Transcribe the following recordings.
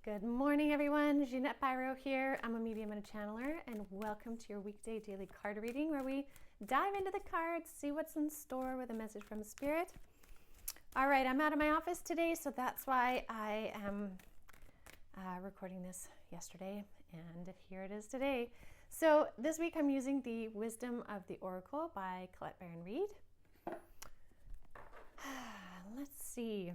Good morning, everyone. Jeanette Biro here. I'm a medium and a channeler, and welcome to your weekday daily card reading where we dive into the cards, see what's in store with a message from Spirit. All right, I'm out of my office today, so that's why I am recording this yesterday, and here it is today. So this week I'm using the Wisdom of the Oracle by Colette Baron Reid. Let's see.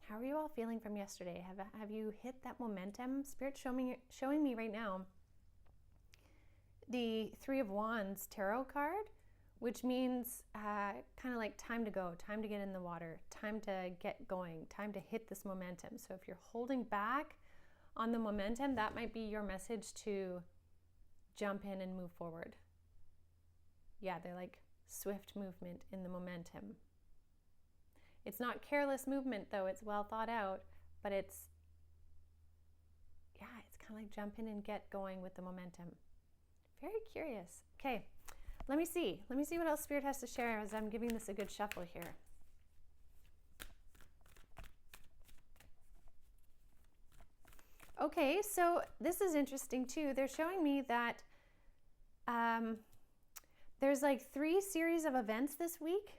How are you all feeling from yesterday? Have you hit that momentum? Spirit's showing me right now the Three of Wands tarot card, which means kind of like time to go, time to get in the water, time to get going, time to hit this momentum. So if you're holding back on the momentum, that might be your message to jump in and move forward. Yeah, they're like swift movement in the momentum. It's not careless movement though, it's well thought out, but it's kind of like jump in and get going with the momentum. Very curious. Okay, let me see what else Spirit has to share as I'm giving this a good shuffle here. Okay, so this is interesting too. They're showing me that there's like 3 series of events this week.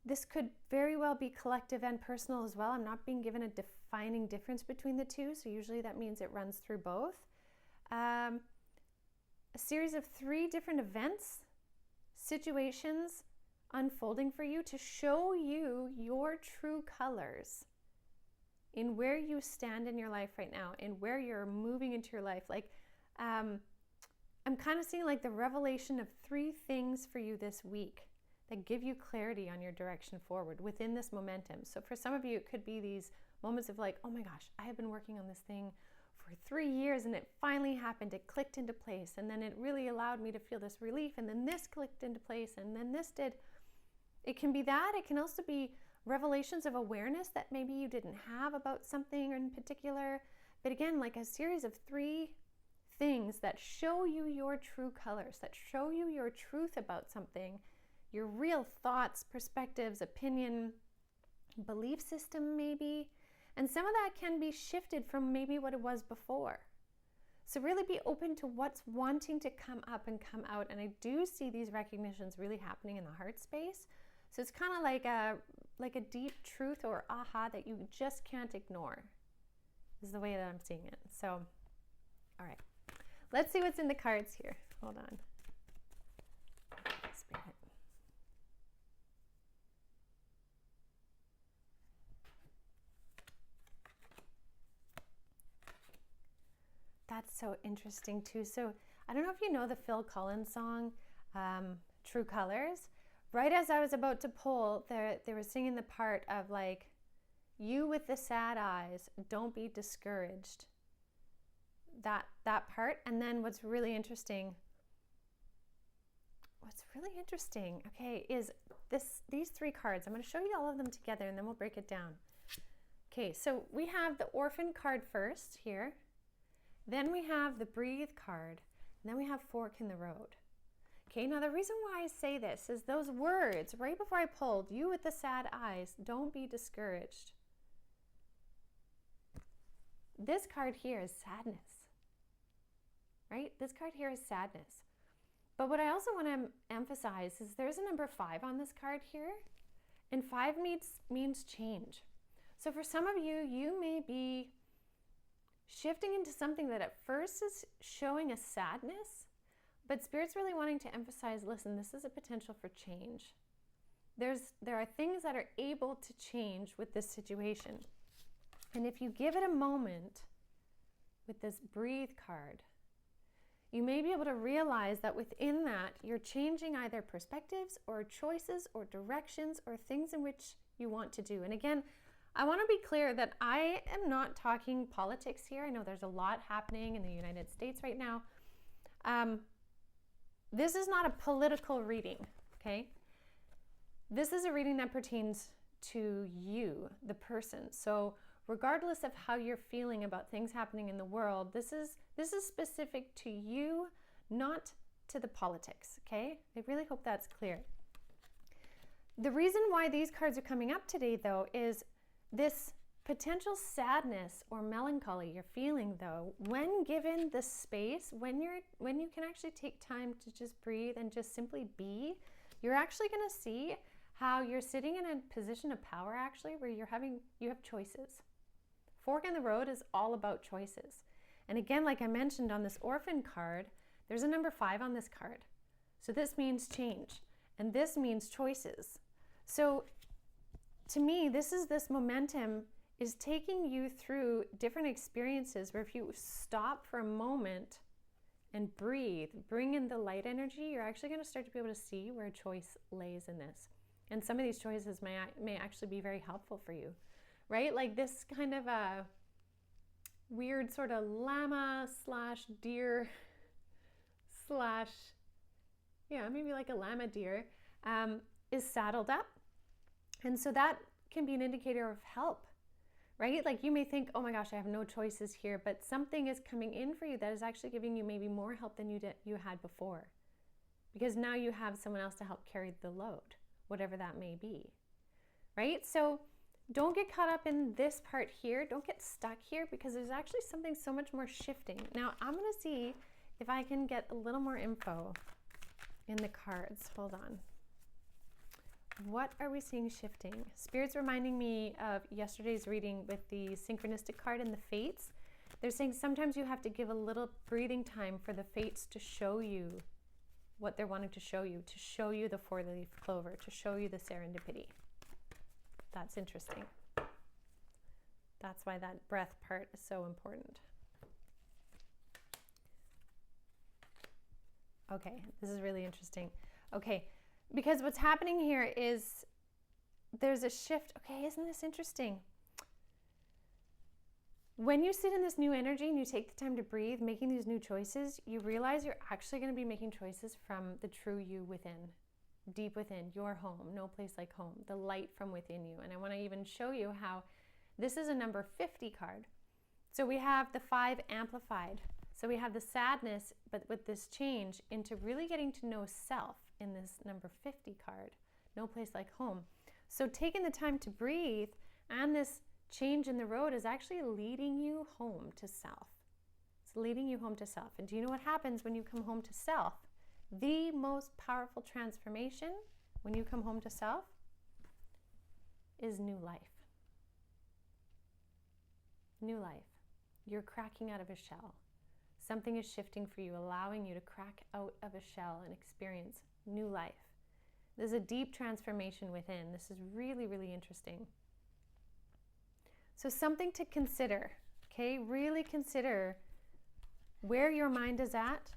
This could very well be collective and personal as well. I'm not being given a defining difference between the two, so usually that means it runs through both. A series of 3 different events, situations unfolding for you to show you your true colors in where you stand in your life right now, in where you're moving into your life. Like, I'm kind of seeing like the revelation of 3 things for you this week that give you clarity on your direction forward within this momentum. So for some of you, it could be these moments of like, oh my gosh, I have been working on this thing for 3 years and it finally happened, it clicked into place, and then it really allowed me to feel this relief, and then this clicked into place, and then this did. It can be that. It can also be revelations of awareness that maybe you didn't have about something in particular. But again, like a series of 3 things that show you your true colors, that show you your truth about something, your real thoughts, perspectives, opinion, belief system maybe. And some of that can be shifted from maybe what it was before. So really be open to what's wanting to come up and come out. And I do see these recognitions really happening in the heart space. So it's kind of like a deep truth or aha that you just can't ignore, is the way that I'm seeing it. So, all right, let's see what's in the cards here. Hold on. Spirit. That's so interesting too. So I don't know if you know the Phil Collins song, True Colors. Right as I was about to pull, they were singing the part of like, you with the sad eyes, don't be discouraged. That part. And then what's really interesting, okay, is these 3 cards. I'm going to show you all of them together and then we'll break it down. Okay, so we have the Orphan card first here. Then we have the Breathe card, and then we have Fork in the Road. Okay, now the reason why I say this is those words, right before I pulled, you with the sad eyes, don't be discouraged. This card here is sadness, right? This card here is sadness. But what I also want to emphasize is there's a number 5 on this card here, and 5 means change. So for some of you, you may be shifting into something that at first is showing a sadness, but Spirit's really wanting to emphasize, listen, this is a potential for change. There are things that are able to change with this situation. And if you give it a moment with this Breathe card, you may be able to realize that within that, you're changing either perspectives or choices or directions or things in which you want to do. And again, I want to be clear that I am not talking politics here. I know there's a lot happening in the United States right now. This is not a political reading, okay? This is a reading that pertains to you, the person. So regardless of how you're feeling about things happening in the world, this is specific to you, not to the politics, okay? I really hope that's clear. The reason why these cards are coming up today, though, is this potential sadness or melancholy you're feeling, though, when given the space, when you can actually take time to just breathe and just simply be, you're actually going to see how you're sitting in a position of power, actually, where you have choices. Fork in the road is all about choices. And again, like I mentioned on this orphan card, there's a number 5 on this card. So this means change, and this means choices. So to me, this momentum is taking you through different experiences where if you stop for a moment and breathe, bring in the light energy, you're actually going to start to be able to see where choice lays in this. And some of these choices may actually be very helpful for you, right? Like this kind of a weird sort of llama / deer / maybe like a llama deer is saddled up. And so that can be an indicator of help, right? Like you may think, oh my gosh, I have no choices here, but something is coming in for you that is actually giving you maybe more help than you had before, because now you have someone else to help carry the load, whatever that may be, right? So don't get caught up in this part here. Don't get stuck here, because there's actually something so much more shifting. Now I'm going to see if I can get a little more info in the cards. Hold on. What are we seeing shifting? Spirit's reminding me of yesterday's reading with the synchronistic card and the fates. They're saying sometimes you have to give a little breathing time for the fates to show you what they're wanting to show you the 4-leaf clover, to show you the serendipity. That's interesting. That's why that breath part is so important. Okay, this is really interesting. Okay, because what's happening here is there's a shift. Okay, isn't this interesting? When you sit in this new energy and you take the time to breathe, making these new choices, you realize you're actually going to be making choices from the true you within, deep within, your home, no place like home, the light from within you. And I want to even show you how this is a number 50 card. So we have the 5 amplified. So we have the sadness, but with this change into really getting to know self in this number 50 card, no place like home. So taking the time to breathe and this change in the road is actually leading you home to self. It's leading you home to self. And do you know what happens when you come home to self? The most powerful transformation when you come home to self is new life. New life. You're cracking out of a shell. Something is shifting for you, allowing you to crack out of a shell and experience new life. There's a deep transformation within. This is really, really interesting. So something to consider, okay? Really consider where your mind is at,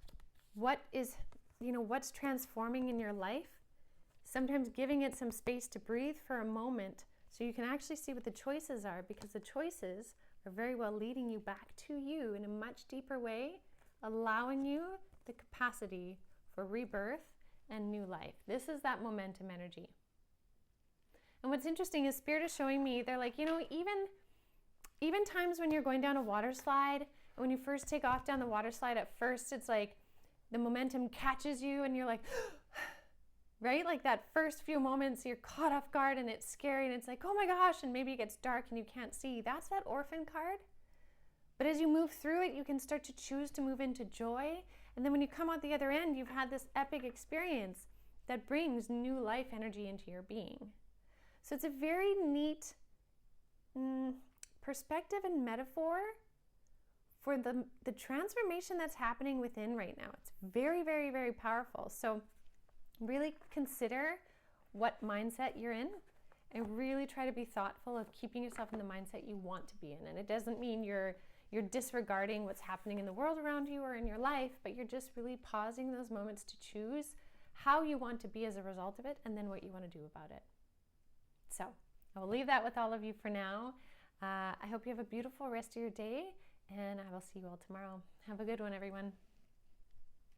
what's transforming in your life. Sometimes giving it some space to breathe for a moment so you can actually see what the choices are, because the choices are very well leading you back to you in a much deeper way, allowing you the capacity for rebirth and new life. This is that momentum energy. And what's interesting is Spirit is showing me, they're like, even times when you're going down a water slide, and when you first take off down the water slide, at first it's like the momentum catches you and you're like, right? Like that first few moments you're caught off guard and it's scary and it's like, oh my gosh, and maybe it gets dark and you can't see. That's that orphan card. But as you move through it, you can start to choose to move into joy. And then when you come out the other end, you've had this epic experience that brings new life energy into your being. So it's a very neat perspective and metaphor for the transformation that's happening within right now. It's very, very, very powerful. So really consider what mindset you're in and really try to be thoughtful of keeping yourself in the mindset you want to be in. And it doesn't mean you're disregarding what's happening in the world around you or in your life, but you're just really pausing those moments to choose how you want to be as a result of it and then what you want to do about it. So I will leave that with all of you for now. I hope you have a beautiful rest of your day, and I will see you all tomorrow. Have a good one, everyone.